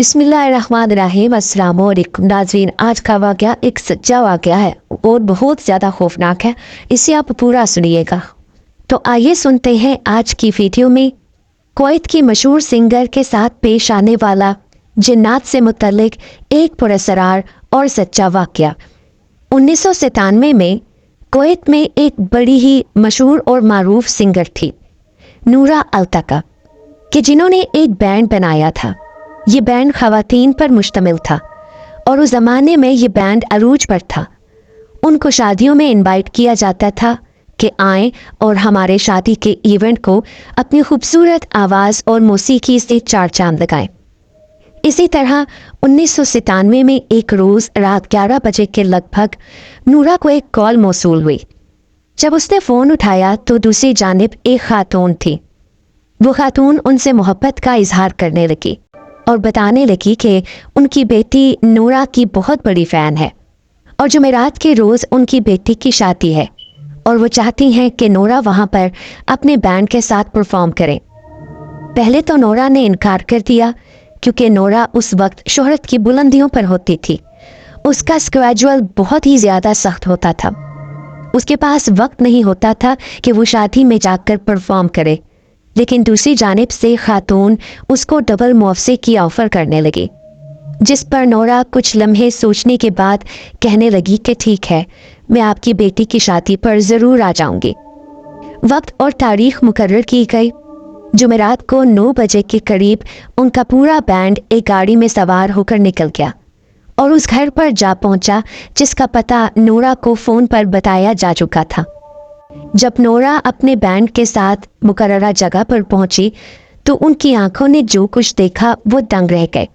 बिस्मिल्लाहिर्रहमानिर्रहीम। अस्सलाम वालेकुम नाज़रीन, आज का वाक़या एक सच्चा वाक़या है और बहुत ज़्यादा खौफनाक है। इसे आप पूरा सुनिएगा। तो आइए सुनते हैं आज की वीडियो में कुवैत की मशहूर सिंगर के साथ पेश आने वाला जिन्नात से मुतल्लिक एक पुरअसरार और सच्चा वाक़या। 1997 में कुवैत में एक बड़ी ही मशहूर और मारूफ सिंगर थी, नूरा अल्तका, कि जिन्होंने एक बैंड बनाया था। ये बैंड ख़वातीन पर मुश्तमिल था और उस ज़माने में ये बैंड अरूज पर था। उनको शादियों में इनवाइट किया जाता था कि आएँ और हमारे शादी के इवेंट को अपनी खूबसूरत आवाज़ और मौसीकी से चार चांद लगाएं। इसी तरह 1997 में एक रोज़ रात 11 बजे के लगभग नूरा को एक कॉल मौसूल हुई। जब उसने फ़ोन उठाया तो दूसरी जानिब एक खातून थी। वो खातून उनसे मोहब्बत का इजहार करने लगी और बताने लगी कि उनकी बेटी नूरा की बहुत बड़ी फ़ैन है और जुमेरात के रोज़ उनकी बेटी की शादी है और वो चाहती हैं कि नूरा वहाँ पर अपने बैंड के साथ परफॉर्म करें। पहले तो नूरा ने इनकार कर दिया क्योंकि नूरा उस वक्त शोहरत की बुलंदियों पर होती थी। उसका स्केड्यूल बहुत ही ज़्यादा सख्त होता था। उसके पास वक्त नहीं होता था कि वो शादी में जाकर परफॉर्म करे। लेकिन दूसरी जानिब से खातून उसको डबल मुआवजे की ऑफ़र करने लगी, जिस पर नूरा कुछ लम्हे सोचने के बाद कहने लगी कि ठीक है, मैं आपकी बेटी की शादी पर ज़रूर आ जाऊंगी। वक्त और तारीख मुकर्रर की गई। जुमेरात को 9 बजे के करीब उनका पूरा बैंड एक गाड़ी में सवार होकर निकल गया और उस घर पर जा पहुंचा जिसका पता नूरा को फ़ोन पर बताया जा चुका था। जब नूरा अपने बैंड के साथ मुकर्ररा जगह पर पहुंची तो उनकी आंखों ने जो कुछ देखा वो दंग रह गए।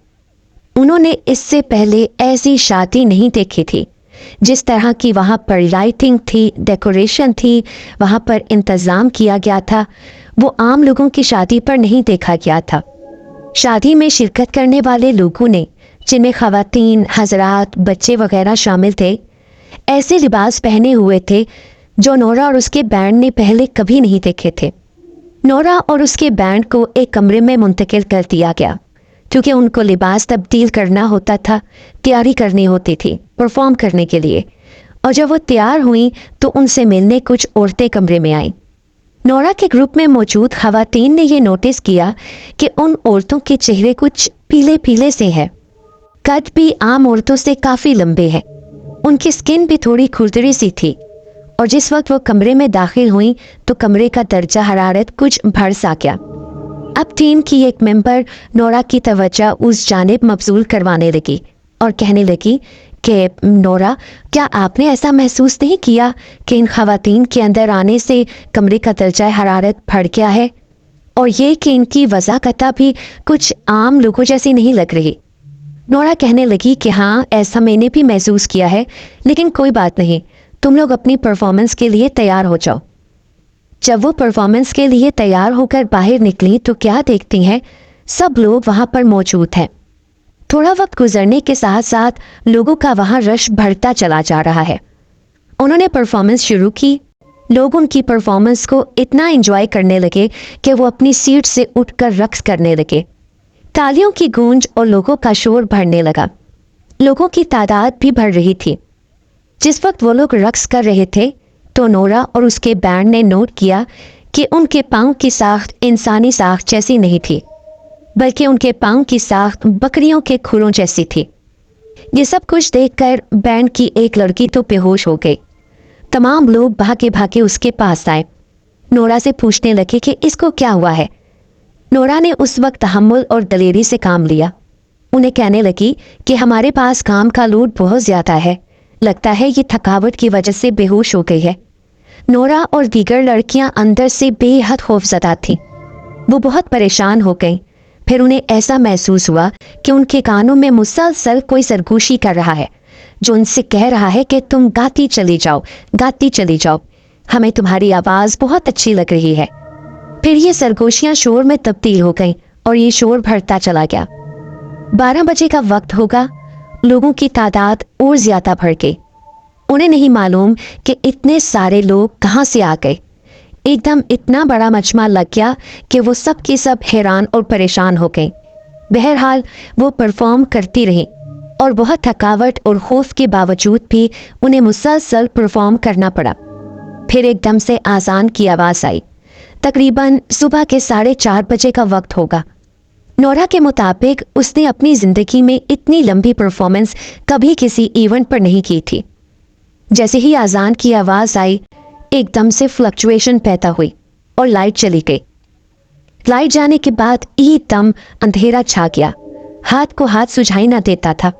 उन्होंने इससे पहले ऐसी शादी नहीं देखी थी। जिस तरह की वहाँ पर लाइटिंग थी, डेकोरेशन थी, वहाँ पर इंतज़ाम किया गया था, वो आम लोगों की शादी पर नहीं देखा गया था। शादी में शिरकत करने वाले लोगों ने, जिनमें ख़वातीन, हज़रात, बच्चे वगैरह शामिल थे, ऐसे लिबास पहने हुए थे जो नूरा और उसके बैंड ने पहले कभी नहीं देखे थे। नूरा और उसके बैंड को एक कमरे में मुंतकिल कर दिया गया क्योंकि उनको लिबास तब्दील करना होता था, तैयारी करनी होती थी परफॉर्म करने के लिए। और जब वो तैयार हुई तो उनसे मिलने कुछ औरतें कमरे में आईं। नूरा के ग्रुप में मौजूद ख़वातीन ने ये नोटिस किया कि उन औरतों के चेहरे कुछ पीले पीले से हैं। कद भी आम औरतों से काफ़ी लंबे हैं। उनकी स्किन भी थोड़ी खुरदरी सी थी और जिस वक्त वो कमरे में दाखिल हुई तो कमरे का दर्जा हरारत कुछ बढ़ सा गया। अब टीम की एक मेंबर नूरा की तवज्जो उस जानिब मबजूल करवाने लगी और कहने लगी कि नूरा, क्या आपने ऐसा महसूस नहीं किया कि इन ख़वातीन के अंदर आने से कमरे का दर्जा हरारत बढ़ गया है और ये कि इनकी वज़ाकता भी कुछ आम लोगों जैसी नहीं लग रही। नूरा कहने लगी कि हाँ, ऐसा मैंने भी महसूस किया है, लेकिन कोई बात नहीं, तुम लोग अपनी परफॉर्मेंस के लिए तैयार हो जाओ। जब वो परफॉर्मेंस के लिए तैयार होकर बाहर निकली तो क्या देखती हैं, सब लोग वहाँ पर मौजूद हैं। थोड़ा वक्त गुजरने के साथ साथ लोगों का वहाँ रश बढ़ता चला जा रहा है। उन्होंने परफॉर्मेंस शुरू की। लोग उनकी परफॉर्मेंस को इतना एंजॉय करने लगे कि वो अपनी सीट से उठकर रक्स करने लगे। तालियों की गूंज और लोगों का शोर बढ़ने लगा। लोगों की तादाद भी बढ़ रही थी। जिस वक्त वो लोग रक्स कर रहे थे तो नूरा और उसके बैंड ने नोट किया कि उनके पाँव की साख्त इंसानी साख्त जैसी नहीं थी, बल्कि उनके पाँव की साख्त बकरियों के खुरों जैसी थी। ये सब कुछ देखकर बैंड की एक लड़की तो बेहोश हो गई। तमाम लोग भागे भागे उसके पास आए। नूरा से पूछने लगे कि इसको क्या हुआ है। नूरा ने उस वक्त तहम्मुल और दलेरी से काम लिया। उन्हें कहने लगी कि हमारे पास काम का लोड बहुत ज़्यादा है, लगता है ये थकावट की वजह से बेहोश हो गई है। नूरा और दीगर लड़कियां अंदर से बेहद खौफज़दा थीं। वो बहुत परेशान हो गईं। फिर उन्हें ऐसा महसूस हुआ कि उनके कानों में मुसलसल कोई सरगोशी कर रहा है, जो उनसे कह रहा है कि तुम गाती चली जाओ, गाती चली जाओ, हमें तुम्हारी आवाज़ बहुत अच्छी लग रही है। फिर ये सरगोशियाँ शोर में तब्दील हो गईं और ये शोर बढ़ता चला गया। 12 बजे का वक्त होगा। लोगों की तादाद और ज़्यादा बढ़ गई। उन्हें नहीं मालूम कि इतने सारे लोग कहाँ से आ गए। एकदम इतना बड़ा मजमा लग गया कि वो सब के सब हैरान और परेशान हो गए। बहरहाल वो परफॉर्म करती रही और बहुत थकावट और खौफ के बावजूद भी उन्हें मुसलसल परफॉर्म करना पड़ा। फिर एकदम से आज़ान की आवाज़ आई। तकरीबन सुबह के 4:30 बजे का वक्त होगा। नोरा के मुताबिक उसने अपनी ज़िंदगी में इतनी लंबी परफॉर्मेंस कभी किसी इवेंट पर नहीं की थी। जैसे ही आज़ान की आवाज़ आई, एकदम से फ्लक्चुएशन पैदा हुई और लाइट चली गई। लाइट जाने के बाद एकदम अंधेरा छा गया, हाथ को हाथ सुझाई ना देता था।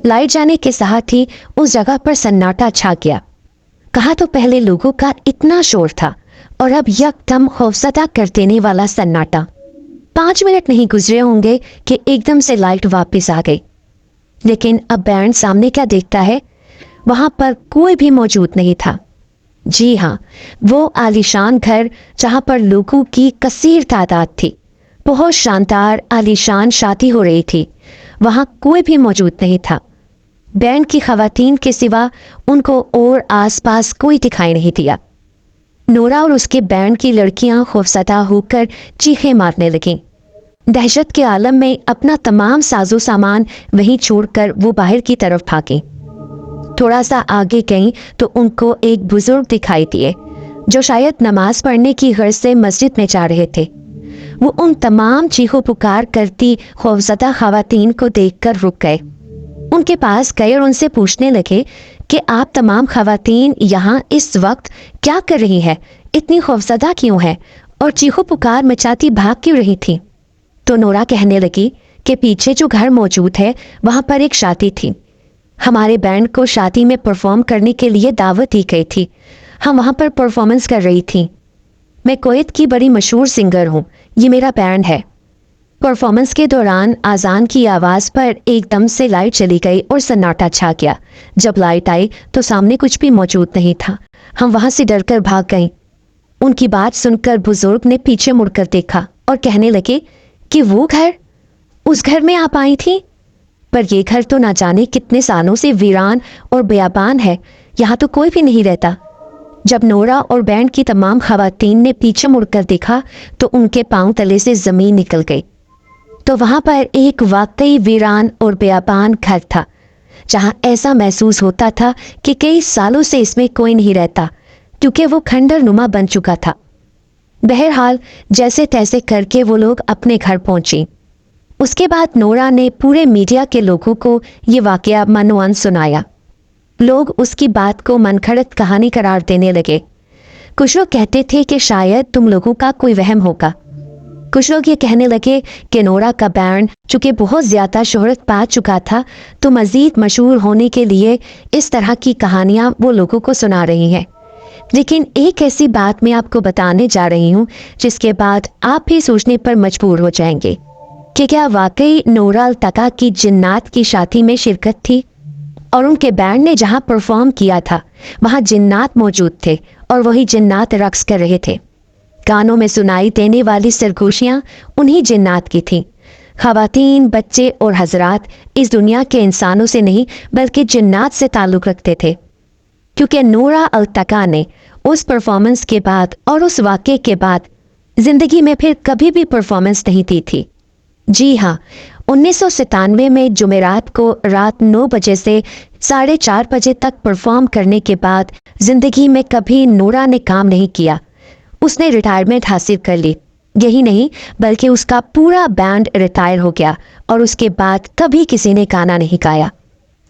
लाइट जाने के साथ ही उस जगह पर सन्नाटा छा गया। कहा तो पहले लोगों का इतना शोर था और अब यकदम खौफजदा कर देने वाला सन्नाटा। 5 मिनट नहीं गुजरे होंगे कि एकदम से लाइट वापस आ गई। लेकिन अब बैरन सामने क्या देखता है, वहां पर कोई भी मौजूद नहीं था। जी हाँ, वो आलीशान घर जहां पर लोगों की कसीर तादाद थी, बहुत शानदार आलीशान शादी हो रही थी, वहां कोई भी मौजूद नहीं था। बैंड की खवातीन के सिवा उनको और आसपास कोई दिखाई नहीं दिया। नोरा और उसके बैंड की लड़कियां खौफजदा होकर चीखें मारने लगीं। दहशत के आलम में अपना तमाम साजो सामान वहीं छोड़कर वो बाहर की तरफ भागी। थोड़ा सा आगे गई तो उनको एक बुजुर्ग दिखाई दिए जो शायद नमाज पढ़ने की गर्ज से मस्जिद में जा रहे थे। वो उन तमाम चीखों पुकार करती खौफजदा खवातीन को देखकर रुक गए। उनके पास गए और उनसे पूछने लगे कि आप तमाम खवातीन यहाँ इस वक्त क्या कर रही हैं, इतनी खौफजदा क्यों है और चीखों पुकार मचाती भाग क्यों रही थी। तो नोरा कहने लगी कि पीछे जो घर मौजूद है वहाँ पर एक शादी थी। हमारे बैंड को शादी में परफॉर्म करने के लिए दावत दी गई थी। हम वहाँ पर परफॉर्मेंस कर रही थी। मैं कुवैत की बड़ी मशहूर सिंगर हूँ, ये मेरा बैंड है। परफॉर्मेंस के दौरान आज़ान की आवाज़ पर एकदम से लाइट चली गई और सन्नाटा छा गया। जब लाइट आई तो सामने कुछ भी मौजूद नहीं था। हम वहाँ से डरकर भाग गए। उनकी बात सुनकर बुजुर्ग ने पीछे मुड़कर देखा और कहने लगे कि वो घर, उस घर में आप आई थी, पर ये घर तो ना जाने कितने सालों से वीरान और बेयाबान है, यहाँ तो कोई भी नहीं रहता। जब नोरा और बैंड की तमाम खवातीन ने पीछे मुड़कर देखा तो उनके पांव तले से जमीन निकल गई। तो वहां पर एक वाकई वीरान और बेयाबान घर था, जहां ऐसा महसूस होता था कि कई सालों से इसमें कोई नहीं रहता, क्योंकि वो खंडर नुमा बन चुका था। बहरहाल जैसे तैसे करके वो लोग अपने घर पहुंची। उसके बाद नोरा ने पूरे मीडिया के लोगों को ये वाकया मनोअन सुनाया। लोग उसकी बात को मनगढ़ंत कहानी करार देने लगे। कुछ लोग कहते थे कि शायद तुम लोगों का कोई वहम होगा। कुछ लोग ये कहने लगे कि नोरा का बैंड चूँकि बहुत ज़्यादा शोहरत पा चुका था तो मज़ीद मशहूर होने के लिए इस तरह की कहानियाँ वो लोगों को सुना रही हैं। लेकिन एक ऐसी बात मैं आपको बताने जा रही हूँ जिसके बाद आप भी सोचने पर मजबूर हो जाएंगे कि क्या वाकई नोरा अल्तका की जिन्नात की शादी में शिरकत थी और उनके बैंड ने जहाँ परफॉर्म किया था वहाँ जिन्नात मौजूद थे और वही जिन्नात रक्स कर रहे थे। कानों में सुनाई देने वाली सरगोशियाँ उन्हीं जिन्नात की थीं। खवातीन, बच्चे और हजरात इस दुनिया के इंसानों से नहीं बल्कि जिन्नात से ताल्लुक़ रखते थे, क्योंकि नोरा अल्तका ने उस परफॉर्मेंस के बाद और उस वाक़े के बाद ज़िंदगी में फिर कभी भी परफॉर्मेंस नहीं दी थी। जी हाँ, 1997 में जुमेरात को रात 9 बजे से 4:30 बजे तक परफॉर्म करने के बाद ज़िंदगी में कभी नोरा ने काम नहीं किया। उसने रिटायरमेंट हासिल कर ली। यही नहीं बल्कि उसका पूरा बैंड रिटायर हो गया और उसके बाद कभी किसी ने गाना नहीं गाया।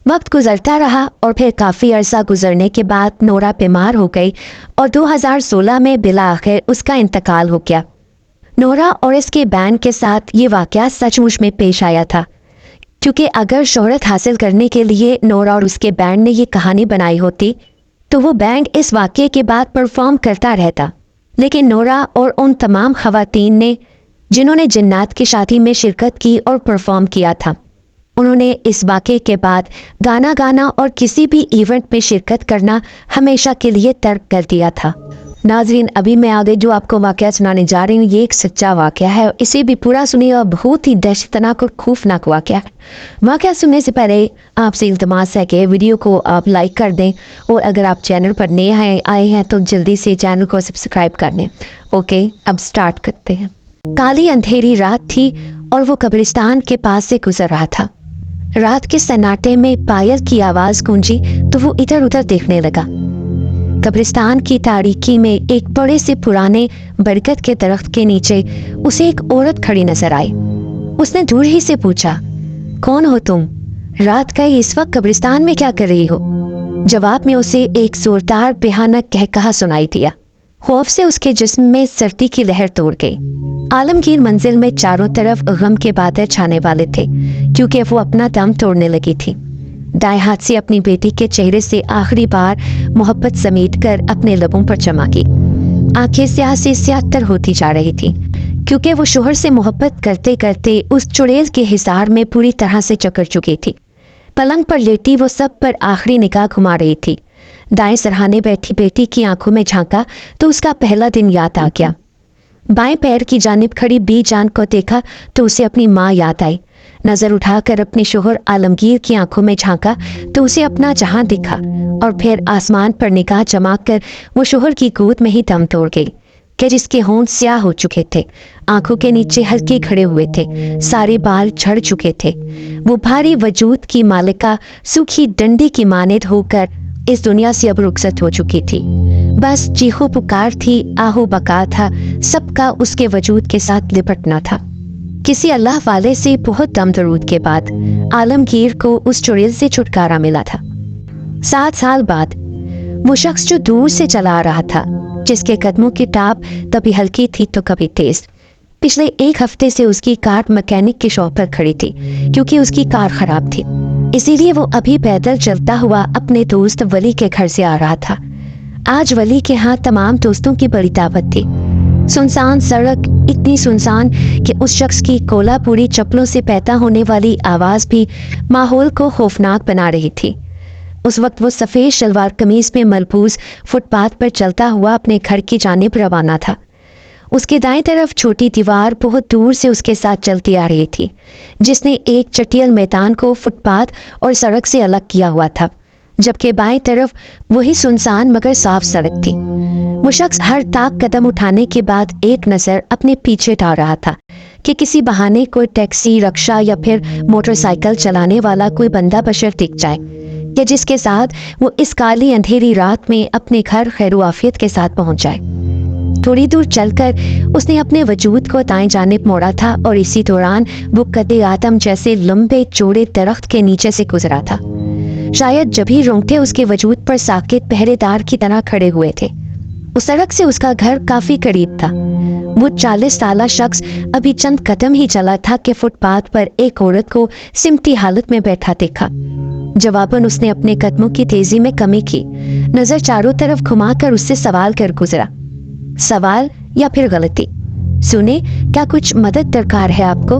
वक्त गुजरता रहा और फिर काफ़ी अरसा गुजरने के बाद नोरा बीमार हो गई और 2016 में बिला आखिर उसका इंतकाल हो गया। नोरा और इसके बैंड के साथ ये वाक़या सचमुच में पेश आया था, क्योंकि अगर शोहरत हासिल करने के लिए नोरा और उसके बैंड ने ये कहानी बनाई होती तो वो बैंड इस वाक़े के बाद परफॉर्म करता रहता। लेकिन नोरा और उन तमाम खवातीन ने जिन्होंने जिन्नात की शादी में शिरकत की और परफॉर्म किया था, उन्होंने इस वाक़े के बाद गाना गाना और किसी भी इवेंट में शिरकत करना हमेशा के लिए तर्क कर दिया था। नाजरीन, अभी मैं आगे जो आपको वाक़या सुनाने जा रही हूँ ये एक सच्चा वाक़या है। इसे भी पूरा सुनिए और बहुत ही दहशतनाक और खौफनाक वाक़या है। वाक़या सुनने से पहले आपसे इल्तमास है कि वीडियो को आप लाइक कर दें और अगर आप चैनल पर नए आए हैं तो जल्दी से चैनल को सब्सक्राइब कर लें। ओके, अब स्टार्ट करते हैं। काली अंधेरी रात थी और वो कब्रिस्तान के पास से गुजर रहा था। रात के सन्नाटे में पायल की आवाज गूंजी तो वो इधर उधर देखने लगा। कब्रिस्तान की तारीकी में एक बड़े से पुराने बरगद के दरख्त के नीचे उसे एक औरत खड़ी नजर आई। उसने दूर ही से पूछा, कौन हो तुम? रात का इस वक्त कब्रिस्तान में क्या कर रही हो? जवाब में उसे एक जोरदार भयानक कहकहा सुनाई दिया। खौफ से उसके जिस्म में सर्दी की लहर तोड़ गई। आलमगीर मंजिल में चारों तरफ गम के बादल छाने वाले थे, क्योंकि वो अपना दम तोड़ने लगी थी। दाएं हाथ से अपनी बेटी के चेहरे से आखिरी बार मोहब्बत समेटकर अपने लबों पर चमकी। आंखें स्याह से स्याहतर होती जा रही थी, क्योंकि वो शोहर से मोहब्बत करते करते उस चुड़ैल के हिसार में पूरी तरह से जकड़ चुकी थी। पलंग पर लेटी वो सब पर आखिरी निगाह घुमा रही थी। दाएं सरहाने बैठी बेटी की आंखों में झांका तो उसका पहला दिन याद आ गया। बाएं पैर की जानिब खड़ी बीजान को देखा तो उसे अपनी माँ याद आई। नजर उठाकर अपने शोहर आलमगीर की आंखों में झांका तो उसे अपना जहां दिखा, और फिर आसमान पर निगाह जमा कर वो शोहर की गोद में ही दम तोड़ गई कि जिसके होंठ स्याह हो चुके थे, आंखों के नीचे हल्के खड़े हुए थे, सारे बाल झड़ चुके थे। वो भारी वजूद की मालिका सूखी डंडी की मानद होकर इस दुनिया से अब रुखसत हो चुकी थी। बस चीखो पुकार थी, आहो बका था, सबका उसके वजूद के साथ लिपटना था। किसी अल्लाह वाले से बहुत दम दरूद के बाद आलमगीर को उस चुड़ैल से छुटकारा मिला था। 7 साल बाद वो शख्स जो दूर से चला आ रहा था, जिसके कदमों की टाप कभी हल्की थी तो कभी तेज, पिछले 1 हफ्ते से उसकी कार मैकेनिक की शॉप पर खड़ी थी, क्योंकि उसकी कार खराब थी। इसीलिए वो अभी पैदल चलता हुआ अपने दोस्त वली के घर से आ रहा था। आज वली के यहाँ तमाम दोस्तों की बड़ी दावत थी। सुनसान सड़क, इतनी सुनसान कि उस शख्स की कोल्हापुरी चप्पलों से पैदा होने वाली आवाज भी माहौल को खौफनाक बना रही थी। उस वक्त वो सफेद शलवार कमीज में मलबूस फुटपाथ पर चलता हुआ अपने घर की जानिब रवाना था। उसके दाएं तरफ छोटी दीवार बहुत दूर से उसके साथ चलती आ रही थी, जिसने एक चटियल मैदान को फुटपाथ और सड़क से अलग किया हुआ था, जबकि बाएं तरफ वही सुनसान मगर साफ सड़क थी। वो शख्स हर ताक कदम उठाने के बाद एक नजर अपने पीछे डाल रहा था कि किसी बहाने कोई टैक्सी, रिक्शा या फिर मोटरसाइकिल चलाने वाला कोई बंदा बशर दिख जाए कि जिसके साथ वो इस काली अंधेरी रात में अपने घर खैर आफियत के साथ पहुंच जाए। थोड़ी दूर चलकर उसने अपने वजूद को दाएं जानिब मोड़ा था और इसी दौरान वो कदे आदम जैसे लंबे चौड़े दरख्त के नीचे से गुजरा था। शायद जब ही रोंगटे उसके वजूद पर साकित पहरेदार की तरह खड़े हुए थे। उस सड़क से उसका घर काफी करीब था। वो 40 साला शख्स अभी चंद कदम ही चला था कि फुटपाथ पर एक औरत को सिमटी हालत में बैठा देखा। जवाबन उसने अपने कदमों की तेजी में कमी की, नजर चारों तरफ घुमाकर उससे सवाल कर गुजरा। सवाल या फिर गलती? सुने, क्या कुछ मदद दरकार है आपको?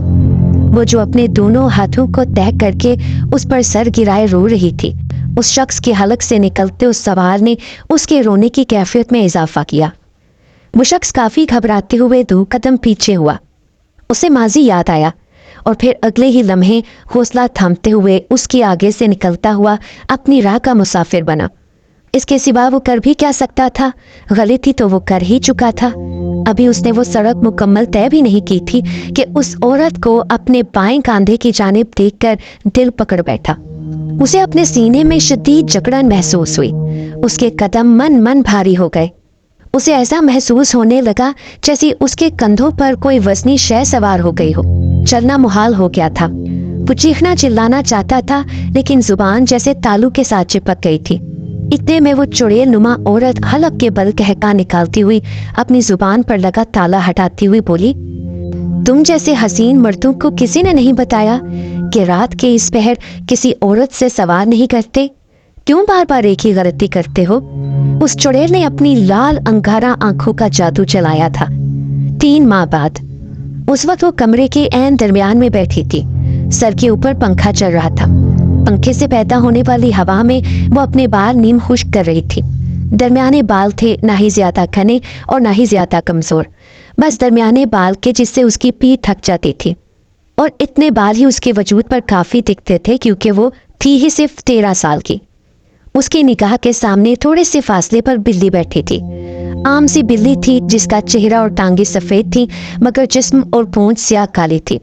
वो जो अपने दोनों हाथों को तय करके उस पर सर गिराए रो रही थी, उस शख्स की हलक से निकलते उस सवाल ने उसके रोने की कैफियत में इजाफा किया। वो शख्स काफी घबराते हुए 2 कदम पीछे हुआ। उसे माजी याद आया और फिर अगले ही लम्हे हौसला थामते हुए उसके आगे से निकलता हुआ अपनी राह का मुसाफिर बना। इसके सिवा वो कर भी क्या सकता था? गलती तो वो कर ही चुका था। अभी उसने वो सड़क मुकम्मल तय भी नहीं की थी कि उस औरत को अपने बाएं कांधे की जानिब देखकर दिल पकड़ बैठा। उसे अपने सीने में शदीद जकड़न महसूस हुई। उसके कदम मन भारी हो गए। उसे ऐसा महसूस होने लगा जैसे उसके कंधों पर कोई वजनी शय सवार हो गई हो। चलना मुहाल हो गया था। वो चीखना चिल्लाना चाहता था, लेकिन जुबान जैसे तालू के साथ चिपक गई थी। इतने में वो चुड़ैल नुमा औरत हलक के बल कहका निकालती हुई अपनी जुबान पर लगा ताला हटाती हुई बोली, तुम जैसे हसीन मर्दों को किसी ने नहीं बताया कि रात के इस पहर किसी औरत से सवार नहीं करते? क्यों बार बार एक ही गलती करते हो? उस चुड़ैल ने अपनी लाल अंगारा आंखों का जादू चलाया था। 3 माह बाद उस वक्त वो कमरे के ऐन दरमियान में बैठी थी। सर के ऊपर पंखा चल रहा था। पंखे से पैदा होने वाली हवा में वो अपने बाल नीम खुश्क कर रही थी। दरमियाने बाल थे, ना ही ज्यादा घने और ना ही ज्यादा कमजोर, बस दरमियाने बाल के जिससे उसकी पीठ थक जाती थी। और इतने बाल ही उसके वजूद पर काफी दिखते थे, क्योंकि वो थी ही सिर्फ 13 साल की। उसकी निगाह के सामने थोड़े से फासले पर बिल्ली बैठी थी। आम सी बिल्ली थी जिसका चेहरा और टांगे सफेद थी, मगर जिस्म और पूंछ स्याह काली थी।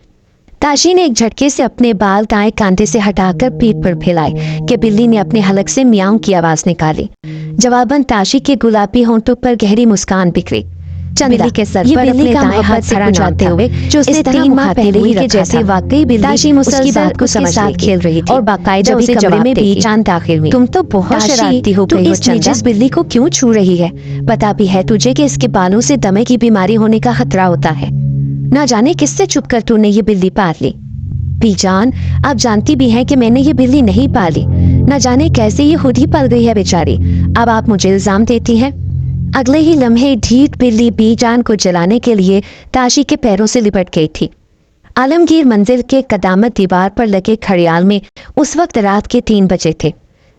ताशी ने एक झटके से अपने बाल दाएं कांधे से हटाकर पीठ पर फैलाए कि बिल्ली ने अपने हलक से म्याऊं की आवाज निकाली। जवाबन ताशी के गुलाबी होंठों पर गहरी मुस्कान बिखरी। बिल्ली के सर पर अपने दाएं हाथ से कुचाते हुए जो उसने 3 माह पहले ही के जैसे वाकई बिल्ली ताशी उसकी बात को समझ साथ खेल रही थी और बाकायदा उसे कमरे में बीचान दाखिल हुई। तुम तो बहुत शरारती हो गई हो चंदा, जिस बिल्ली को क्यों छू रही है? पता भी है तुझे कि इसके बालों से दमे की बीमारी होने का खतरा होता है। ना जाने किससे छुप कर तूने ये बिल्ली पाल ली। बीजान, आप जानती भी हैं कि मैंने ये बिल्ली नहीं पाली। न जाने कैसे ये खुद ही पल गई है बेचारी। अब आप मुझे इल्जाम देती हैं। अगले ही लम्हे ढीठ बिल्ली बीजान को जलाने के लिए ताशी के पैरों से लिपट गई थी। आलमगीर मंजिल के कदामत दीवार पर लगे खड़ियाल में उस वक्त रात के 3 बजे थे।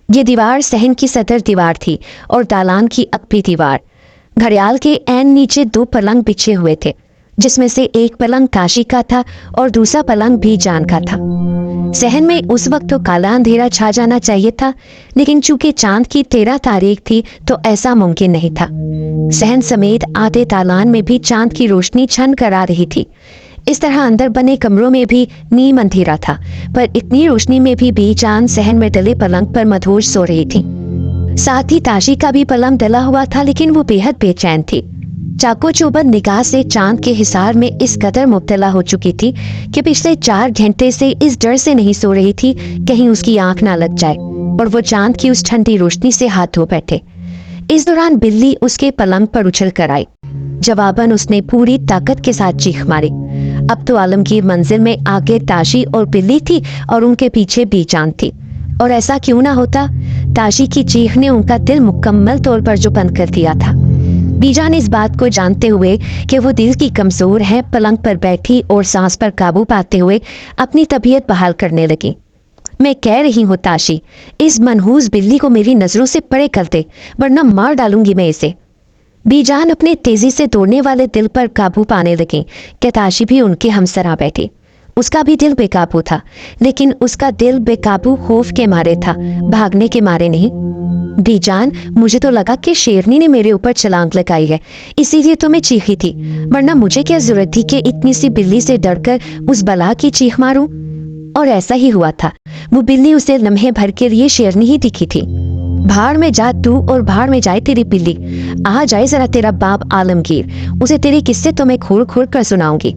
ये दीवार सहन की सदर दीवार थी और दालान की अकबी दीवार। घड़ियाल के ऐन नीचे 2 पलंग बिछे हुए थे, जिसमें से एक पलंग ताशी का था और दूसरा पलंग बीजान का था। सहन में उस वक्त तो काला अंधेरा छा जाना चाहिए था, लेकिन चूंकि चांद की 13 तारीख थी तो ऐसा मुमकिन नहीं था। सहन समेत आधे दालान में भी चांद की रोशनी छन कर आ रही थी। इस तरह अंदर बने कमरों में भी नीम अंधेरा था, पर इतनी रोशनी में भी बीजान सहन में डले पलंग पर मधोश सो रही थी। साथ ही ताशी का भी पलंग डला हुआ था, लेकिन वो बेहद बेचैन थी। चाको चौबंद निगाह से चांद के हिसार में इस कदर मुब्तला हो चुकी थी कि पिछले 4 घंटे से इस डर से नहीं सो रही थी कहीं उसकी आंख ना लग जाए और वो चांद की उस ठंडी रोशनी से हाथ धो बैठे। इस दौरान बिल्ली उसके पलंग पर उछल कर आई। जवाबन उसने पूरी ताकत के साथ चीख मारी। अब तो आलमगीर मंजिल में आगे ताशी और बिल्ली थी और उनके पीछे बीजान थी। और ऐसा क्यों ना होता, ताशी की चीख ने उनका दिल मुकम्मल तौर पर जो बंद कर दिया था। बीजान इस बात को जानते हुए कि वो दिल की कमजोर है, पलंग पर बैठी और सांस पर काबू पाते हुए अपनी तबीयत बहाल करने लगी। मैं कह रही हूँ ताशी, इस मनहूस बिल्ली को मेरी नजरों से परे कर दे, वरना मार डालूंगी मैं इसे। बीजान अपने तेजी से दौड़ने वाले दिल पर काबू पाने लगी कि ताशी भी उनके हमसरा बैठी। उसका भी दिल बेकाबू था, लेकिन उसका दिल बेकाबू खौफ के मारे था, भागने के मारे नहीं। बीजान, मुझे तो लगा कि शेरनी ने मेरे ऊपर छलांग लगाई है, इसीलिए तो मैं चीखी थी, वरना मुझे क्या जरूरत थी कि इतनी सी बिल्ली से डरकर उस बला की चीख मारूं। और ऐसा ही हुआ था। वो बिल्ली उसे लम्हे भर के लिए शेरनी ही दिखी थी। भाड़ में जा तू और भाड़ में जाए तेरी बिल्ली। आ जाए जरा तेरा बाप आलमगीर, उसे तेरे किस्से तो मैं खोल खोल कर सुनाऊंगी।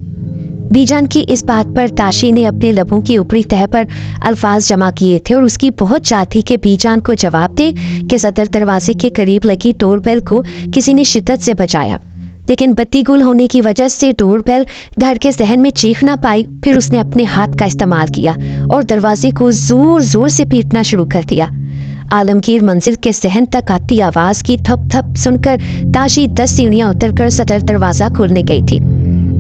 बीजान की इस बात पर ताशी ने अपने लबों की ऊपरी तह पर अल्फाज जमा किए थे और उसकी बहुत चाह थी कि बीजान को जवाब दे कि सदर दरवाजे के करीब लगी डोरबेल को किसी ने शिद्दत से बजाया, लेकिन बत्ती गुल होने की वजह से डोरबेल घर के सहन में चीख ना पाई। फिर उसने अपने हाथ का इस्तेमाल किया और दरवाजे को जोर जोर से पीटना शुरू कर दिया। आलमगीर मंजिल के सहन तक आती आवाज की थप थप सुनकर ताशी 10 सीढ़ियां उतरकर सदर दरवाजा खोलने गई थी।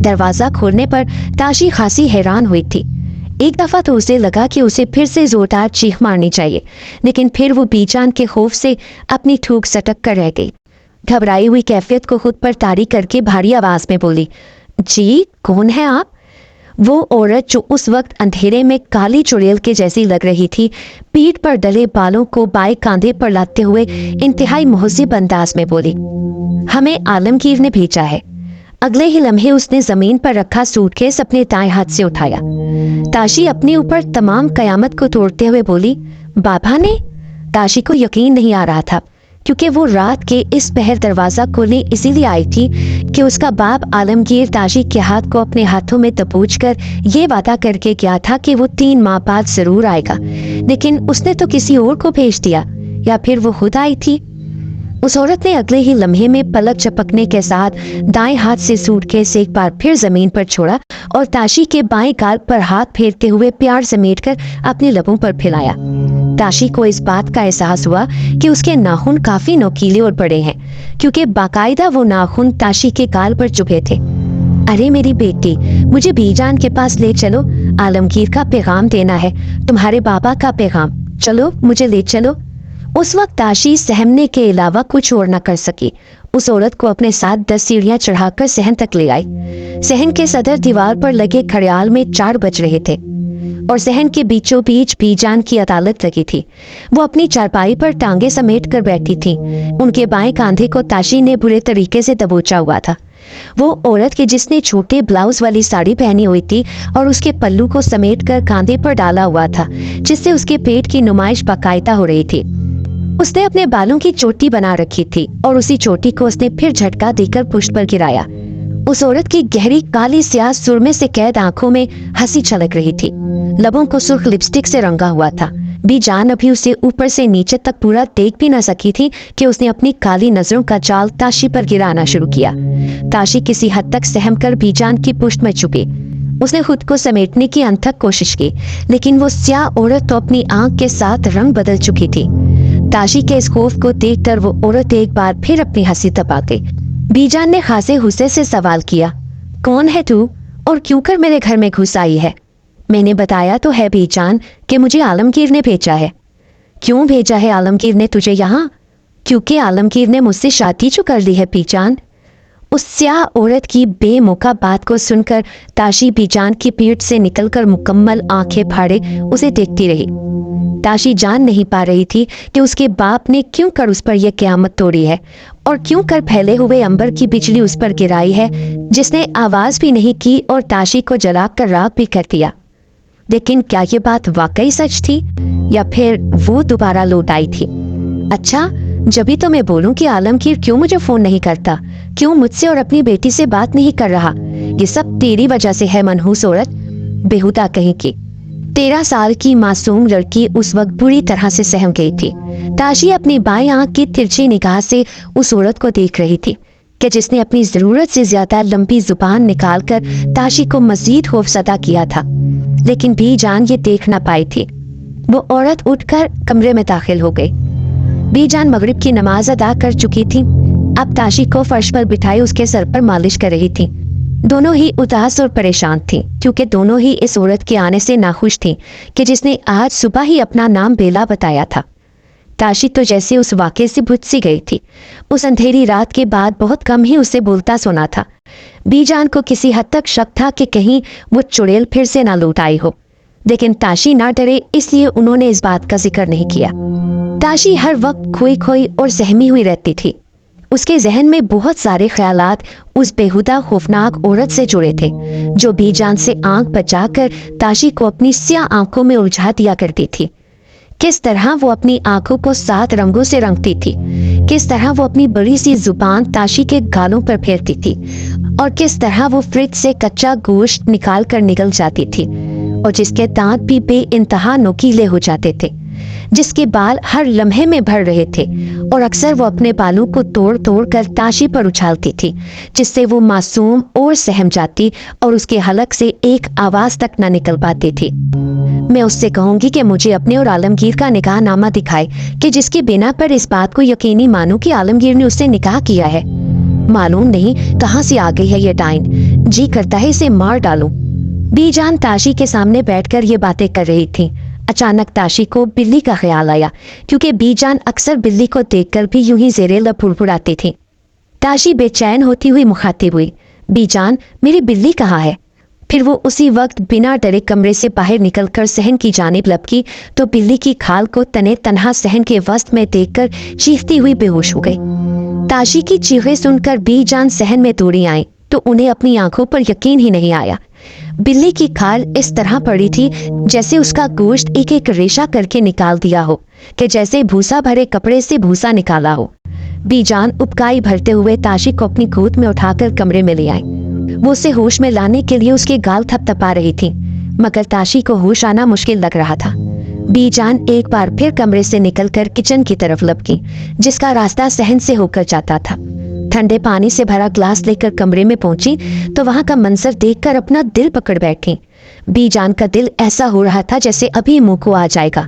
दरवाजा खोलने पर ताशी खासी हैरान हुई थी। एक दफा तो उसे लगा कि उसे फिर से जोरदार चीख मारनी चाहिए, लेकिन फिर वो बीजान के खौफ से अपनी ठूक सटक कर रह गई। घबराई हुई कैफियत को खुद पर तारी करके भारी आवाज में बोली, जी कौन है आप? वो औरत जो उस वक्त अंधेरे में काली चुड़ैल के जैसी लग रही थी, पीठ पर डले बालों को बाएं कांधे पर लाते हुए इंतहाई मुहज़्ज़िब अंदाज में बोली, हमें आलमगीर ने भेजा है। अगले ही लम्हे उसने जमीन पर रखा सूटकेस अपने दाएं हाथ से उठाया। ताशी अपने ऊपर तमाम कयामत को तोड़ते हुए बोली, बाबा ने? ताशी को यकीन नहीं आ रहा था, क्योंकि वो रात के इस पहर दरवाजा खोलने इसीलिए आई थी कि उसका बाप आलमगीर ताशी के हाथ को अपने हाथों में दबोच कर ये वादा करके गया था कि वो 3 माह बाद जरूर आएगा, लेकिन उसने तो किसी और को भेज दिया, या फिर वो खुद आई थी। उस औरत ने अगले ही लम्हे में पलक झपकने के साथ दाएं हाथ से सूटकेस एक बार फिर जमीन पर छोड़ा और ताशी के बाएं गाल पर हाथ फेरते हुए प्यार समेटकर अपने लबों पर फैलाया। ताशी को इस बात का एहसास हुआ कि उसके नाखून काफी नोकीले और बड़े हैं, क्योंकि बाकायदा वो नाखून ताशी के गाल पर चुभे थे। अरे मेरी बेटी, मुझे बीजान के पास ले चलो, आलमगीर का पैगाम देना है, तुम्हारे बाबा का पैगाम। चलो मुझे ले चलो। उस वक्त ताशी सहमने के अलावा कुछ और न कर सकी। उस औरत को अपने साथ 10 सीढ़ियां चढ़ाकर सहन तक ले आई। सहन के सदर दीवार पर लगे खड़ियाल में 4 बज रहे थे और सहन के बीचों बीच बीजान की अदालत लगी थी। वो अपनी चारपाई पर टांगे समेट कर बैठी थी। उनके बाएं कांधे को ताशी ने बुरे तरीके से दबोचा हुआ था। वो औरत की जिसने छोटे ब्लाउज वाली साड़ी पहनी हुई थी और उसके पल्लू को समेटकर कांधे पर डाला हुआ था, जिससे उसके पेट की नुमाइश बाकायदा हो रही थी। उसने अपने बालों की चोटी बना रखी थी और उसी चोटी को उसने फिर झटका देकर पुष्ट पर गिराया। उस औरत की गहरी काली स्याह सुरमे से कैद आंखों में हंसी छलक रही थी। लबों को सुर्ख लिपस्टिक से रंगा हुआ था। बीजान अभी उसे ऊपर से नीचे तक पूरा देख भी न सकी थी कि उसने अपनी काली नजरों का जाल ताशी पर गिराना शुरू किया। ताशी किसी हद तक सहम कर बीजान की पुष्ट में छुपी। उसने खुद को समेटने की अनथक कोशिश की, लेकिन वो स्याह औरत तो अपनी आंख के साथ रंग बदल चुकी थी। ताशी के इस खौफ को देखकर वो औरत एक बार फिर अपनी हंसी दबा गई। बीजान ने खासे गुस्से से सवाल किया, कौन है तू और क्यों कर मेरे घर में घुस आई है? मैंने बताया तो है बीजान कि मुझे आलमगीर ने भेजा है। क्यों भेजा है आलमगीर ने तुझे यहाँ? क्योंकि आलमगीर ने मुझसे शादी जो कर ली है बीजान। उस स्याह औरत की बेमौका बात को सुनकर ताशी बीजान की पीठ से निकलकर मुकम्मल आंखें फाड़े उसे देखती रही। ताशी जान नहीं पा रही थी कि उसके बाप ने क्यों कर उस पर यह क़यामत तोड़ी है और क्यों कर फैले हुए अंबर की बिजली उस पर गिराई है, जिसने आवाज भी नहीं की और ताशी को जलाकर राख भी कर दिया। लेकिन क्या ये बात वाकई सच थी या फिर वो दोबारा लौट आई थी? अच्छा, जभी तो मैं बोलूं कि आलमगीर क्यों मुझे फोन नहीं करता, क्यों मुझसे और अपनी बेटी से बात नहीं कर रहा? ये सब तेरी वजह से है मनहूस औरत, बेहुदा कहीं की। 13 साल की मासूम लड़की उस वक्त बुरी तरह से सहम गई थी। ताशी अपनी बाएं आंख की तिरछी निगाह से उस औरत को देख रही थी कि जिसने अपनी जरूरत से ज्यादा लंबी जुबान निकालकर ताशी को मजीद खौफजदा किया था, लेकिन बीजान ये देख न पाई थी। वो औरत उठकर कमरे में दाखिल हो गई। बीजान मगरिब की नमाज अदा कर चुकी थी। अब ताशी को फर्श पर बिठाई उसके सर पर मालिश कर रही थी। दोनों ही उदास और परेशान थीं, क्योंकि दोनों ही इस औरत के आने से नाखुश थीं कि जिसने आज सुबह ही अपना नाम बेला बताया था। ताशी तो जैसे उस वाक़े से बुझ सी गई थी। उस अंधेरी रात के बाद बहुत कम ही उसे बोलता सुना था। बीजान को किसी हद तक शक था कि कहीं वो चुड़ैल फिर से ना लौट आई हो, लेकिन ताशी ना डरे इसलिए उन्होंने इस बात का जिक्र नहीं किया। ताशी हर वक्त खोई खोई और सहमी हुई रहती थी। उसके जहन में बहुत सारे ख्यालात उस बेहुदा खौफनाक औरत से जुड़े थे, जो बीजान से आंख बचाकर ताशी को अपनी स्याह आंखों में उलझा दिया करती थी। किस तरह वो अपनी आंखों को 7 रंगों से रंगती थी, किस तरह वो अपनी बड़ी सी जुबान ताशी के गालों पर फेरती थी और किस तरह वो फ्रिज से कच्चा गोश्त निकाल कर निकल जाती थी और जिसके दांत भी बेइंतहा नुकीले हो जाते थे, जिसके बाल हर लम्हे में भर रहे थे और अक्सर वो अपने बालों को तोड़ तोड़ कर ताशी पर उछालती थी, जिससे वो मासूम और सहम जाती और उसके हलक से एक आवाज तक न निकल पाती थी। मैं उससे कहूंगी कि मुझे अपने और आलमगीर का निकाह नामा दिखाए कि जिसकी बिना पर इस बात को यकीनी मानूं कि आलमगीर ने उससे निकाह किया है। मालूम नहीं कहाँ से आ गई है ये डाइन, जी करता है इसे मार डालूं। बीजान ताशी के सामने बैठकर ये बातें कर रही थी। अचानक ताशी को बिल्ली का ख्याल आया, क्योंकि बीजान अक्सर बिल्ली को देखकर भी यूं ही ज़ेरे लब फुड़फुड़ाती थी। ताशी बेचैन होती हुई मुखातिब हुई, बीजान मेरी बिल्ली कहाँ है? फिर वो उसी वक्त बिना डरे कमरे से बाहर निकलकर सहन की जानिब लपकी तो बिल्ली की खाल को तने तनहा सहन के वस्त में देखकर चीखती हुई बेहोश हो गई। ताशी की चीखें सुनकर बीजान सहन में दौड़ी आई तो उन्हें अपनी आंखों पर यकीन ही नहीं आया। बिल्ली की खाल इस तरह पड़ी थी जैसे उसका गोश्त एक एक रेशा करके निकाल दिया हो, कि जैसे भूसा भरे कपड़े से भूसा निकाला हो। बीजान उपकाई भरते हुए ताशी को अपनी गोद में उठाकर कमरे में ले आई। वो उसे होश में लाने के लिए उसके गाल थपथपा रही थी, मगर ताशी को होश आना मुश्किल लग रहा था। बीजान एक बार फिर कमरे से निकलकर किचन की तरफ लपकी, जिसका रास्ता सहन से होकर जाता था। ठंडे पानी से भरा ग्लास लेकर कमरे में पहुंची तो वहां का मंजर देखकर अपना दिल पकड़ बैठी। बीजान का दिल ऐसा हो रहा था जैसे अभी मुंह को आ जाएगा।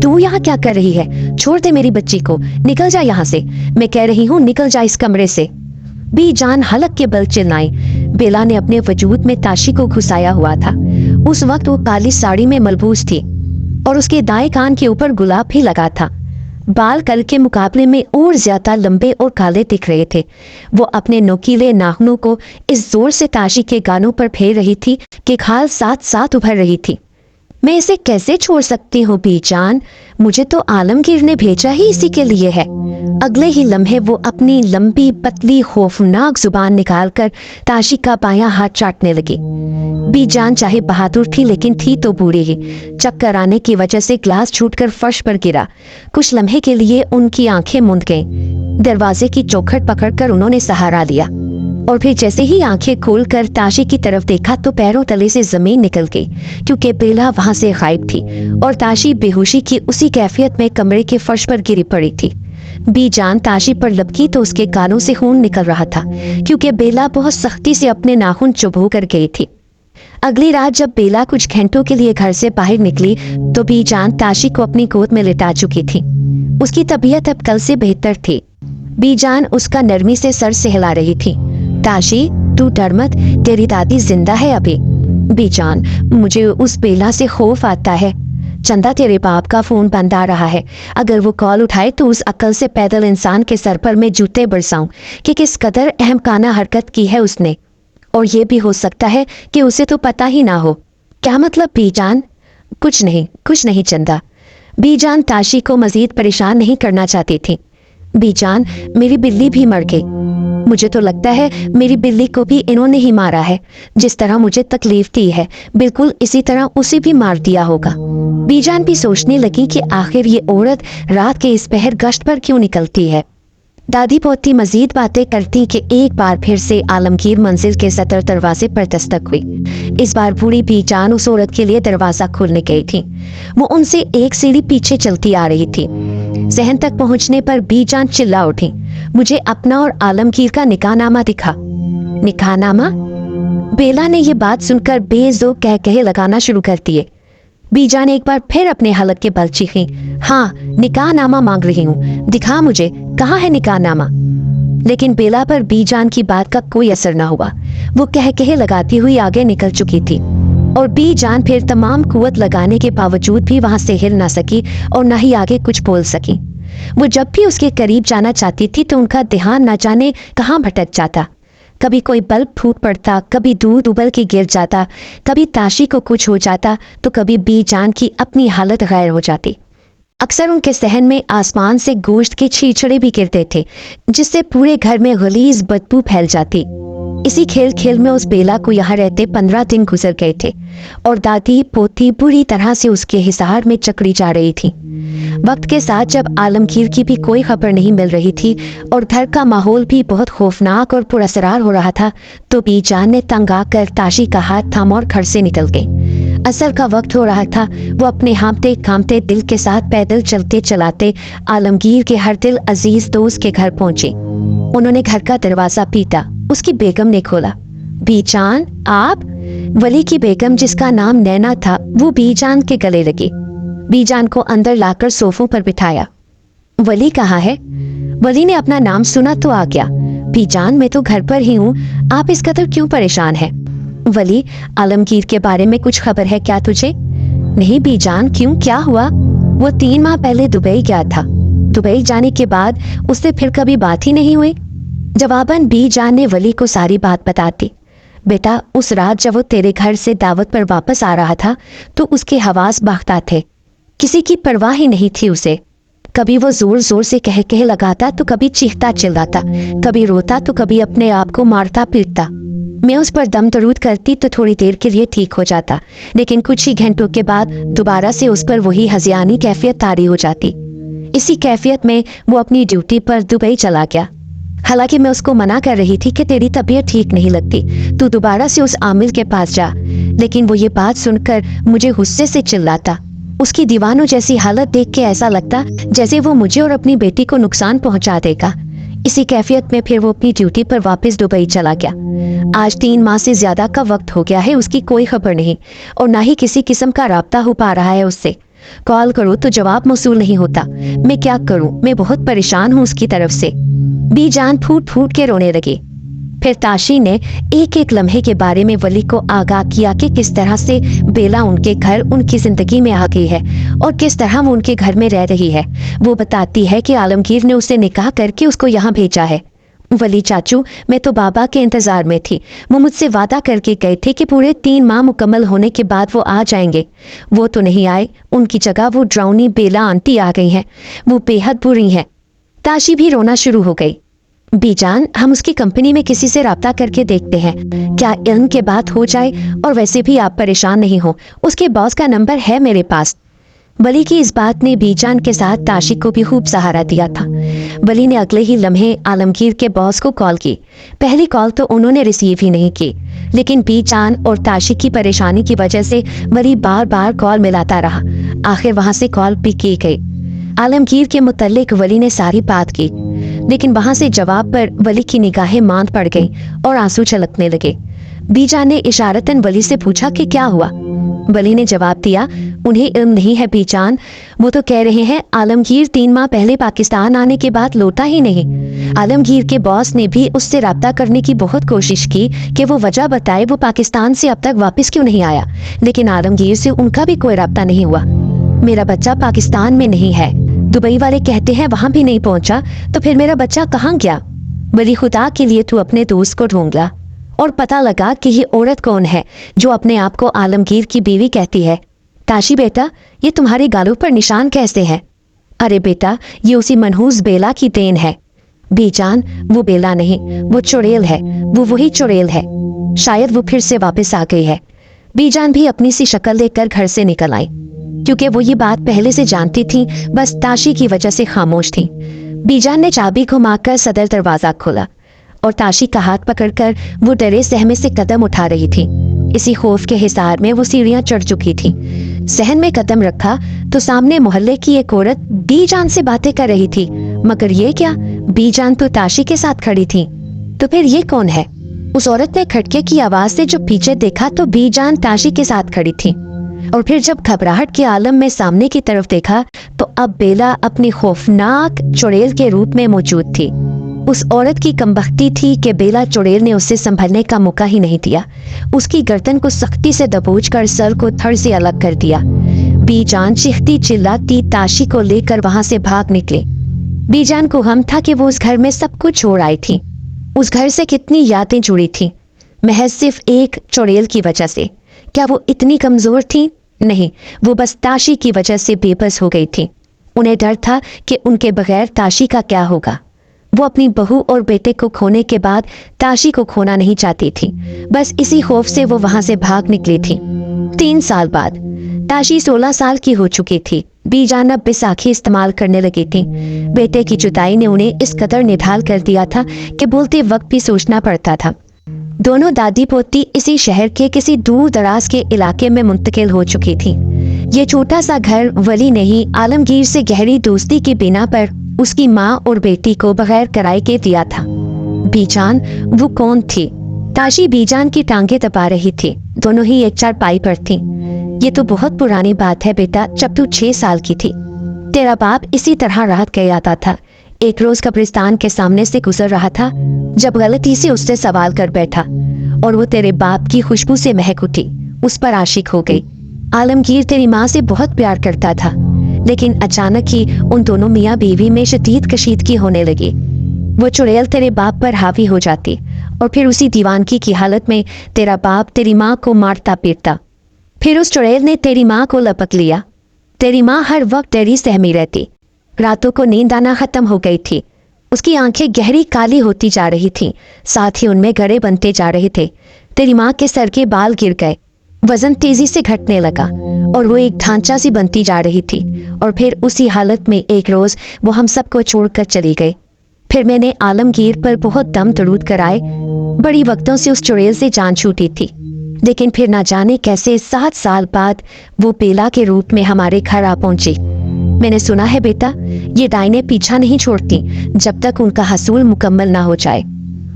तू यहाँ क्या कर रही है? छोड़ दे मेरी बच्ची को, निकल जा यहाँ से, मैं कह रही हूँ निकल जा इस कमरे से। बीजान हलक के बल चिल्लाई। बेला ने अपने वजूद में ताशी को घुसाया हुआ था। उस वक्त वो काली साड़ी में मलबूस थी और उसके दाएं कान के ऊपर गुलाब भी लगा था। बाल कल के मुकाबले में और ज्यादा लंबे और काले दिख रहे थे। वो अपने नोकीले नाखूनों को इस जोर से ताशी के गालों पर फेर रही थी कि खाल साथ साथ उभर रही थी। मैं इसे कैसे छोड़ सकती हूँ बीजान, मुझे तो आलमगीर ने भेजा ही इसी के लिए है। अगले ही लम्हे वो अपनी लंबी पतली खौफनाक जुबान निकालकर ताशी का बायां हाथ चाटने लगी। बीजान चाहे बहादुर थी लेकिन थी तो बूढ़ी ही। चक्कर आने की वजह से ग्लास छूटकर फर्श पर गिरा। कुछ लम्हे के लिए उनकी आंखें मूंद गईं। दरवाजे की चौखट पकड़कर उन्होंने सहारा लिया और फिर जैसे ही आंखें खोलकर ताशी की तरफ देखा तो पैरों तले से जमीन निकल गई, क्योंकि बेला वहां से गायब थी और ताशी बेहोशी की उसी कैफियत में कमरे के फर्श पर गिरी पड़ी थी। बीजान ताशी पर लपकी तो उसके कानों से खून निकल रहा था, क्योंकि बेला बहुत सख्ती से अपने नाखून चुभो कर गई थी। अगली रात जब बेला कुछ घंटों के लिए घर से बाहर निकली तो बीजान ताशी को अपनी गोद में लिटा चुकी थी। उसकी तबीयत अब कल से बेहतर थी। बीजान उसका नरमी से सर सहला रही थी। ताशी, तू डर मत, तेरी दादी जिंदा है अभी। बीजान, मुझे उस बेला से खौफ आता है। चंदा, तेरे बाप का फोन बंद आ रहा है, अगर वो कॉल उठाए तो उस अक्ल से पैदल इंसान के सर पर मैं जूते बरसाऊं कि किस कदर अहमकाना हरकत की है उसने। और ये भी हो सकता है कि उसे तो पता ही ना हो। क्या मतलब बीजान? कुछ नहीं चंदा। बीजान ताशी को मजीद परेशान नहीं करना चाहती थी। बीजान, मेरी बिल्ली भी मर गई। मुझे तो लगता है मेरी बिल्ली को भी इन्होंने ही मारा है। जिस तरह मुझे तकलीफ दी है, बिल्कुल इसी तरह उसे भी मार दिया होगा। बीजान भी सोचने लगी कि आखिर ये औरत रात के इस पहर गश्त पर क्यों निकलती है। दादी पोती मजीद बातें करती कि एक बार फिर से आलमगीर मंजिल के सतर दरवाजे पर दस्तक हुई। इस बार बूढ़ी बीजान उस औरत के लिए दरवाजा खोलने गई थी। वो उनसे एक सीढ़ी पीछे चलती आ रही थी। सहन तक पहुंचने पर बीजान चिल्ला उठी, मुझे अपना और आलमगीर का निकाहनामा दिखा। निकाहनामा? बेला ने यह बात सुनकर बेजो कह कहे लगाना शुरू कर दिए। बीजान एक बार फिर अपने हलक के बल चीखी, हाँ, निकाहनामा मांग रही हूँ, दिखा मुझे, कहाँ है निकाहनामा? लेकिन बेला पर बीजान की बात का कोई असर न हुआ। वो कह कहे लगाती हुई आगे निकल चुकी थी और बीजान फिर तमाम कुवत लगाने के बावजूद भी वहां से हिल ना सकी और न ही आगे कुछ बोल सकी। वो जब भी उसके करीब जाना चाहती थी तो उनका ध्यान न जाने कहाँ भटक जाता। कभी कोई बल्ब फूट पड़ता, कभी दूध उबल के गिर जाता, कभी ताशी को कुछ हो जाता तो कभी बीजान की अपनी हालत गैर हो जाती। अक्सर उनके सहन में आसमान से गोश्त के छीछड़े भी गिरते थे, जिससे पूरे घर में गलीज बदबू फैल जाती। इसी खेल खेल में उस बेला को यहाँ रहते 15 दिन गुजर गए थे और दादी पोती बुरी तरह से उसके हिसार में चकड़ी जा रही थी। वक्त के साथ जब आलमगीर की भी कोई खबर नहीं मिल रही थी और घर का माहौल भी बहुत खौफनाक और पुरअसरार हो रहा था तो बीजान ने तंग आकर ताशी का हाथ थामा और घर से निकल गई। असर का वक्त हो रहा था। वो अपने हाँपते कांपते दिल के साथ पैदल चलते चलाते आलमगीर के हर दिल अजीज दोस्त के घर पहुंचे। उन्होंने घर का दरवाजा पीटा। उसकी बेगम ने खोला। बीजान, आप? वली की बेगम, जिसका नाम नैना था, वो बीजान के गले लगी। बीजान को अंदर लाकर सोफों पर बिठाया। वली कहाँ है? वली ने अपना नाम सुना तो आ गया। बीजान, मैं तो घर पर ही हूँ, आप इस कदर क्यों परेशान हैं? वली, आलमगीर के बारे में कुछ खबर है क्या तुझे? नहीं बीजान, क्यों, क्या हुआ? वो 3 माह पहले दुबई गया था। दुबई जाने के बाद उससे फिर कभी बात ही नहीं हुई। जवाबन बीजान ने वली को सारी बात बताती। बेटा, उस रात जब वो तेरे घर से दावत पर वापस आ रहा था तो उसके हवास बाख्ता थे, किसी की परवाह ही नहीं थी उसे। कभी वो जोर जोर से कह कह लगाता तो कभी चीखता चिल्लाता, कभी रोता तो कभी अपने आप को मारता पीटता। मैं उस पर दम दरूद करती तो थोड़ी देर के लिए ठीक हो जाता, लेकिन कुछ ही घंटों के बाद दोबारा से उस पर वही हजियानी कैफियत तारी हो जाती। इसी कैफियत में वो अपनी ड्यूटी पर दुबई चला गया। हालांकि मैं उसको मना कर रही थी कि तेरी तबीयत ठीक नहीं लगती, तू दोबारा से उस आमिल के पास जा, लेकिन वो ये बात सुनकर मुझे गुस्से से चिल्लाता। उसकी दीवानों जैसी हालत देख के ऐसा लगता जैसे वो मुझे और अपनी बेटी को नुकसान पहुंचा देगा। इसी कैफियत में फिर वो अपनी ड्यूटी पर वापस दुबई चला गया। आज 3 माह से ज्यादा का वक्त हो गया है, उसकी कोई खबर नहीं और ना ही किसी किस्म का राब्ता हो पा रहा है उससे। कॉल करो तो जवाब मौसूल नहीं होता। मैं क्या करूं, मैं बहुत परेशान हूं उसकी तरफ से। बीजान फूट फूट के रोने लगी। फिर ताशी ने एक एक लम्हे के बारे में वली को आगाह किया कि किस तरह से बेला उनके घर उनकी जिंदगी में आ गई है और किस तरह वो उनके घर में रह रही है। वो बताती है कि आलमगीर ने उसे निकाह करके उसको यहाँ भेजा है। वली चाचू, मैं तो बाबा के इंतजार में थी। वो मुझसे वादा करके गए थे कि पूरे 3 माह मुकम्मल होने के बाद वो आ जाएंगे। वो तो नहीं आए, उनकी जगह वो ड्राउनी बेला आंटी आ गई हैं। वो बेहद बुरी हैं। ताशी भी रोना शुरू हो गई। बीजान, हम उसकी कंपनी में किसी से राब्ता करके देखते हैं, क्या इल्म के बात हो जाए। और वैसे भी आप परेशान नहीं हो, उसके बॉस का नंबर है मेरे पास। बली की इस बात ने बीजान के साथ ताशी को भी खूब सहारा दिया था। बली ने अगले ही लम्हे आलमगीर के बॉस को कॉल की। पहली कॉल तो उन्होंने रिसीव ही नहीं की, लेकिन बीजान और ताशी की परेशानी की वजह से बली बार बार कॉल मिलाता रहा। आखिर वहां से कॉल भी की गई। आलमगीर के मुतल्लिक वली ने सारी बात की, लेकिन वहां से जवाब पर वली की निगाहें मांद पड़ गई और आंसू छलकने लगे। बीजान ने इशारतन वली से पूछा कि क्या हुआ। वली ने जवाब दिया, उन्हें इल्म नहीं है बीजान, वो तो कह रहे हैं आलमगीर 3 माह पहले पाकिस्तान आने के बाद लौटा ही नहीं। आलमगीर के बॉस ने भी उससे राब्ता करने की बहुत कोशिश की कि वो वजह बताए वो पाकिस्तान से अब तक वापस क्यों नहीं आया, लेकिन आलमगीर से उनका भी कोई राब्ता नहीं हुआ। मेरा बच्चा पाकिस्तान में नहीं है, दुबई वाले कहते हैं वहां भी नहीं पहुंचा, तो फिर मेरा बच्चा कहाँ गया। वली, खुदा के लिए तू अपने दोस्त को ढूंढ ला और पता लगा कि ये औरत कौन है जो अपने आप को आलमगीर की बीवी कहती है। ताशी बेटा, ये तुम्हारे गालों पर निशान कैसे हैं? अरे बेटा, ये उसी मनहूस बेला की देन है। बीजान, वो बेला नहीं, वो चुड़ैल है। वो वही चुड़ैल है। शायद वो फिर से वापस आ गई है। बीजान भी अपनी सी शक्ल लेकर घर से निकल आई, क्योंकि वो ये बात पहले से जानती थी, बस ताशी की वजह से खामोश थी। बीजान ने चाबी घुमाकर सदर दरवाजा खोला और ताशी का हाथ पकड़कर वो डरे सहमे से कदम उठा रही थी। इसी खौफ के हिसार में वो सीढ़ियां चढ़ चुकी थी। सहन में कदम रखा तो सामने मोहल्ले की एक औरत बीजान से बातें कर रही थी। मगर ये क्या, बीजान तो ताशी के साथ खड़ी थी। तो फिर ये कौन है? उस औरत ने खटके की आवाज से जो पीछे देखा तो बीजान ताशी के साथ खड़ी थी। और फिर जब घबराहट के आलम में सामने की तरफ देखा तो अब बेला अपनी खौफनाक चुड़ैल के रूप में मौजूद थी। उस औरत की कमबख्ती थी कि बेला चुड़ैल ने उसे संभलने का मौका ही नहीं दिया। उसकी गर्दन को सख्ती से दबोचकर सर को धड़ से अलग कर दिया। बीजान चीखती चिल्लाती ताशी को लेकर वहां से भाग निकले। बीजान को गम था कि वो उस घर में सब कुछ छोड़ आई थी। उस घर से कितनी यादें जुड़ी थी, महज सिर्फ एक चुड़ैल की वजह से। क्या वो इतनी कमजोर थी? नहीं, वो बस ताशी की वजह से बेबस हो गई थी। उन्हें डर था कि उनके बगैर ताशी का क्या होगा। वो अपनी बहू और बेटे को खोने के बाद ताशी को खोना नहीं चाहती थी। बस इसी खौफ से वो वहां से भाग निकली थी। 3 साल बाद ताशी 16 साल की हो चुकी थी। बीजान अब बैसाखी इस्तेमाल करने लगी थी। बेटे की जुदाई ने उन्हें इस कदर निढाल कर दिया था कि बोलते वक्त भी सोचना पड़ता था। दोनों दादी पोती इसी शहर के किसी दूर दराज के इलाके में मुंतकिल हो चुकी थी। ये छोटा सा घर वली ने ही आलमगीर से गहरी दोस्ती की बिना पर उसकी माँ और बेटी को बगैर किराए के दिया था। बीजान, वो कौन थी? ताशी बीजान की टांगे दबा रही थी। दोनों ही एक चारपाई पर थीं। ये तो बहुत पुरानी बात है बेटा, जब तू 6 साल की थी। तेरा बाप इसी तरह रात गए आता था। एक रोज कब्रिस्तान के सामने से गुजर रहा था जब गलती से उससे सवाल कर बैठा और वो तेरे बाप की खुशबू से महक उठी। उस पर आशिक हो गई। आलमगीर तेरी माँ से बहुत प्यार करता था, लेकिन अचानक ही उन दोनों मियाँ बीवी में शदीद कशीदगी होने लगी। वो चुड़ैल तेरे बाप पर हावी हो जाती और फिर उसी दीवानगी की हालत में तेरा बाप तेरी माँ को मारता पीटता। फिर उस चुड़ैल ने तेरी माँ को लपक लिया। तेरी माँ हर वक्त डरी सहमी रहती। रातों को नींद आना खत्म हो गई थी। उसकी आंखें गहरी काली होती जा रही थीं, साथ ही उनमें गड़े बनते जा रहे थे। तेरी माँ के सर के बाल गिर गए, वजन तेजी से घटने लगा और वो एक ढांचा सी बनती जा रही थी। और फिर उसी हालत में एक रोज वो हम सबको छोड़कर चली गई। फिर मैंने आलमगीर पर बहुत दम दरूद कराए। बड़ी वक्तों से उस चुड़ैल से जान छूटी थी, लेकिन फिर ना जाने कैसे 7 साल बाद वो बेला के रूप में हमारे घर आ पहुंची। मैंने सुना है बेटा, ये डायने पीछा नहीं छोड़ती जब तक उनका हसूल मुकम्मल ना हो जाए।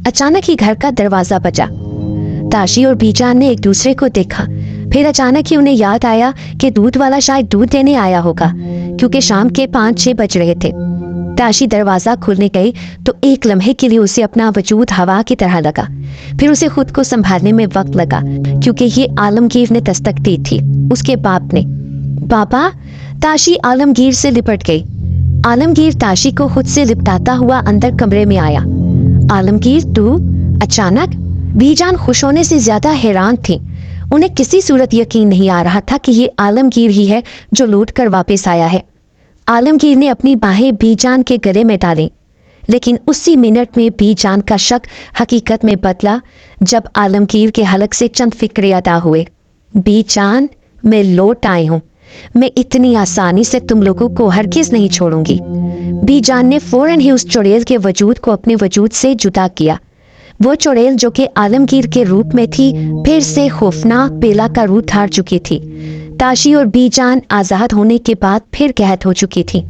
अचानक ही घर का दरवाजा बजा। ताशी और बीजान ने एक दूसरे को देखा। फिर अचानक ही उन्हें याद आया कि दूध वाला शायद दूध देने आया होगा, क्योंकि शाम के 5-6 बज रहे थे। ताशी दरवाजा खोलने गई तो एक लम्हे के लिए उसे अपना वजूद हवा की तरह लगा। फिर उसे खुद को संभालने में वक्त लगा, क्योंकि ये आलमगीर ने दस्तक दी थी, उसके बाप ने। बाबा! ताशी आलमगीर से लिपट गई। आलमगीर ताशी को खुद से लिपटाता हुआ अंदर कमरे में आया। आलमगीर तू? अचानक बीजान खुश होने से ज्यादा हैरान थी। उन्हें किसी सूरत यकीन नहीं आ रहा था कि ये आलमगीर ही है जो लौट कर वापस आया है। आलमगीर ने अपनी बाहें बीजान के गले में डाली, लेकिन उसी मिनट में बीजान का शक हकीकत में बदला जब आलमगीर के हलक से चंद फिक्रे अदा हुए। बीजान, मैं लौट आई हूँ। मैं इतनी आसानी से तुम लोगों को हरगिज नहीं छोड़ूंगी। बीजान ने फौरन ही उस चुड़ैल के वजूद को अपने वजूद से जुदा किया। वो चुड़ैल जो कि आलमगीर के रूप में थी, फिर से खौफनाक बेला का रूप धार चुकी थी। ताशी और बीजान आजाद होने के बाद फिर कहत हो चुकी थी।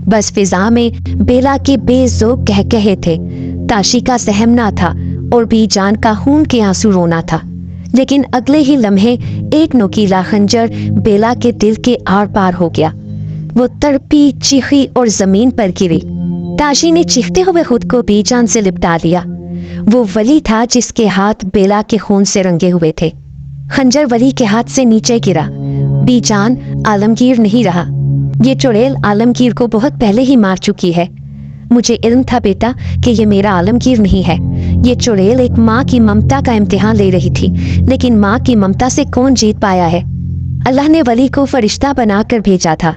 बस फिजा में बेला के बेज़ोक कहकहे थे। ताशी का सहमना था और बीजान का खून के आंसू रोना था। लेकिन अगले ही लम्हे एक नुकीला खंजर बेला के दिल के आर पार हो गया। वो तड़पी, चीखी और जमीन पर गिरी। ताशी ने चीखते हुए खुद को बीजान से लिपटा लिया। वो वली था जिसके हाथ बेला के खून से रंगे हुए थे। खंजर वली के हाथ से नीचे गिरा। बीजान आलमगीर नहीं रहा। ये चुड़ैल आलमगीर को बहुत पहले ही मार चुकी है। मुझे इल्म था बेटा कि ये मेरा आलमगीर नहीं है। ये चुड़ैल एक माँ की ममता का इम्तिहान ले रही थी, लेकिन माँ की ममता से कौन जीत पाया है? अल्लाह ने वली को फरिश्ता बनाकर भेजा था।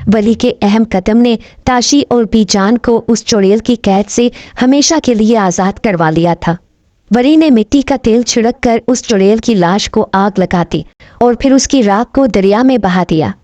वली के अहम कदम ने ताशी और बीजान को उस चुड़ैल की कैद से हमेशा के लिए आज़ाद करवा लिया था। वली ने मिट्टी का तेल छिड़क कर उस चुड़ैल की लाश को आग लगा दी और फिर उसकी राख को दरिया में बहा दिया।